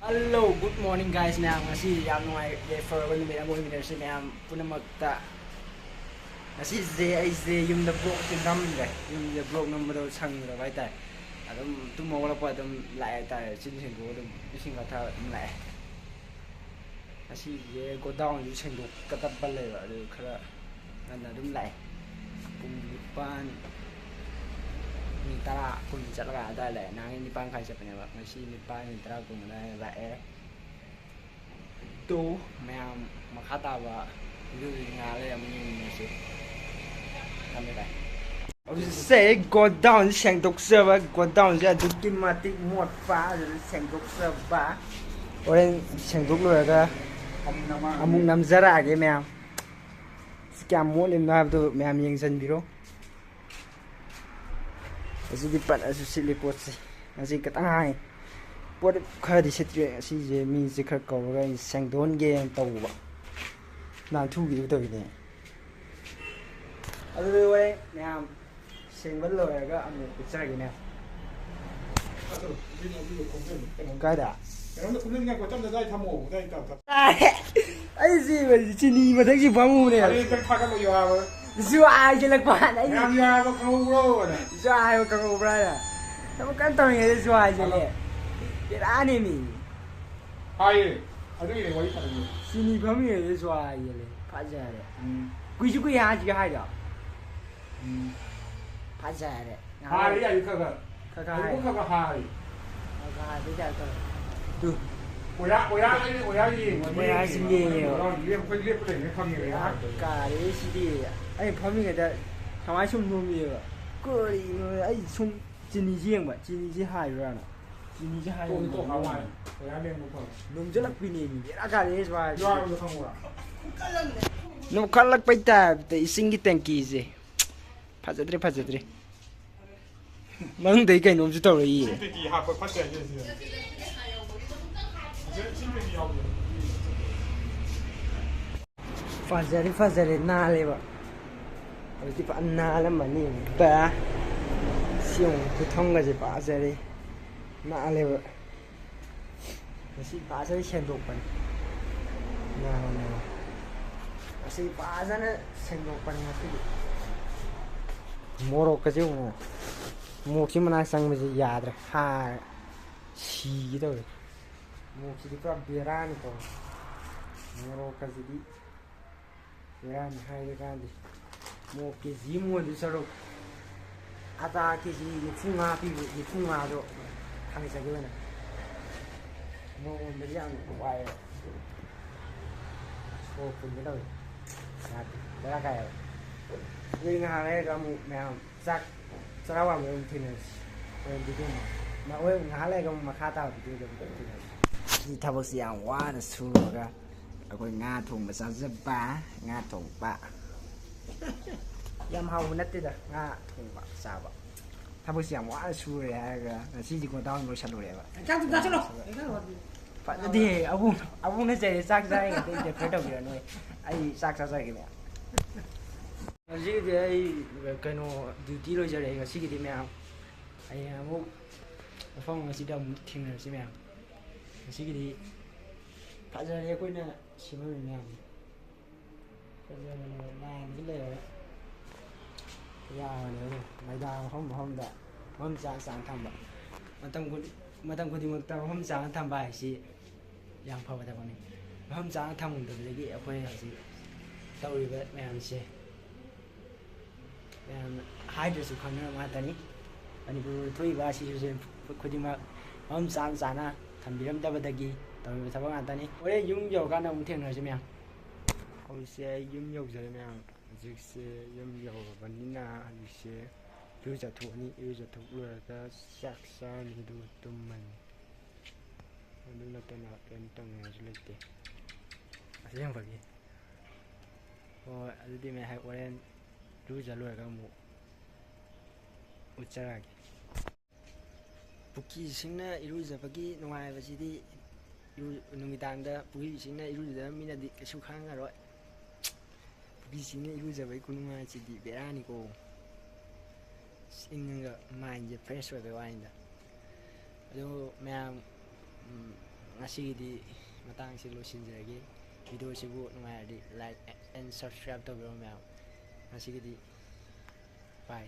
Hello, good morning guys ma'am. Ngasi yam nuai for when me mo mi si ma'am punamakta. Ngasi je yum da blog tin nam ga. Yum da blog nam do sang da bai tai. Adum tu mo la pa dum lai tai chin sin go dum sing ga tha dum lai. Ngasi je go down yu sing do ka tat bal le ba du khara nan da dum lai. Pung pan ni tara kun chat la da lai nang ni pan khai chat ne ba. Ngasi ni pan ni tara kun la e. Tu ma'am makata ba yu nga le am ni si kami ba say go down sang dok server go down ja du kimatic mod fa sang dok server ba oren sang dok lo ga amung nam zara ge ma'am scam mo lim na tu ma'am yeng san biro asi di pat asu sili pot si asi katang hai pot khá đi xét chuyện si je mi je khá cầu cái sang đốn game tàu ba làm thu biểu tới này ở đây vậy nè sang vẫn lười cái anh một cái gì nè cái đã ấy gì mà chỉ đi mà thấy gì phá mù này do ai chỉ là bạn ấy do ai mà càng over đây à nó cái tao nghe do ai chỉ là bera ni mi hai adu ni wai sa ni sini phami ye swa ye le pha ja de kui chu kui ha ji hai da pha ja de hai ya yu kha kha kha hai de ja to tu oya yi oya sin ye ro ni phai le phai ne kham ni ya ka de si de ai phami ge da thawai sum num ye ba ko ri ai sum jin ni jiang ba jin ni ji hai ra na ini je hai to ha wa oya le mo ko num je lak pi ni bera ka de swa yo yo kham wa num khalak pai ta te ising gi tanki je phajadre mang dei kai num ju taw ri sin de ki ha pa phat ya ye si sin de ki yaw fazare na le ba oi ti pa na la ma ni ba siong ku thong ga je pa zare na le ba si pa zare chen dok pa na si pa zane chen dok pa na ti moro ka je mo mo ki mana sang me je ya dra ha si do mo ki pra bera ni ko moro ka je di bera ni hai de kan di mo ki ji mo di saro ata ki ji ni fu nga pi ni fu nga do thang sa ge na mo me yang wai so pun me do na da ka người nga này có một mèo sắc sau đó mình thì này mình đi tìm mà ơi ngã này có mà khá tao thì được thì thao bác sĩ ăn quá là xu rồi cả ở coi nga thùng mà sao rất bá nga thùng bạ yam hao nát đấy nga thùng bạ sao vậy thao bác sĩ ăn quá là xu rồi cả chỉ còn tao mới sạch rồi vậy phải thì ông nó chạy sắc ra cái thì phải đầu rồi này ai sắc ra cái này Jadi dia kena duty lo jadi ngasih kita meh, ayah mu, phong ngasih dah mungkin ngasih meh, ngasih kita, tak jadi aku ni siapa meh, tak jadi mana ni le, ya ni, macam hom dah, hom sang tambah, macam kau di macam hom sang tambah sih, yang apa macam ni, hom sang tambah tu lagi apa yang sih, tahu ibarat meh sih. Hai đứa sụp khăn mà tani anh bữa thôi ba xí xí khôi đi mà hôm sáng na thằng bị đâm đâm đagi tao bị thằng bạn tani ôi dùng dầu cái nào cũng thiệt rồi chứ mẹ ôi xe dùng dầu rồi mẹ dịch xe dùng dầu vanilla anh xe yêu giờ thuộc rồi ta sắc sao mình đủ tụm mình anh là tên là tên tầng này rồi đấy anh xem vậy ôi anh đi mẹ hay quenรู้จะรวยก็มูอุจจาระปุกี้สิงนะรู้จะปุกี้นวายไปสิที่รู้นุ่มตามเด้อปุกี้สิงนะรู้จะมีนาดิกชุกขังอร่อยปุกี้สิงนะรู้จะไปคุณนวายสิที่เบรานิโกสิงก็มันจะเฟรชไว้ไปวันเด้อแล้วแม่ ngasigidi matang si losinjiragi video sibu nungairdi like and subscribe to bro ma'am ngasigidi bye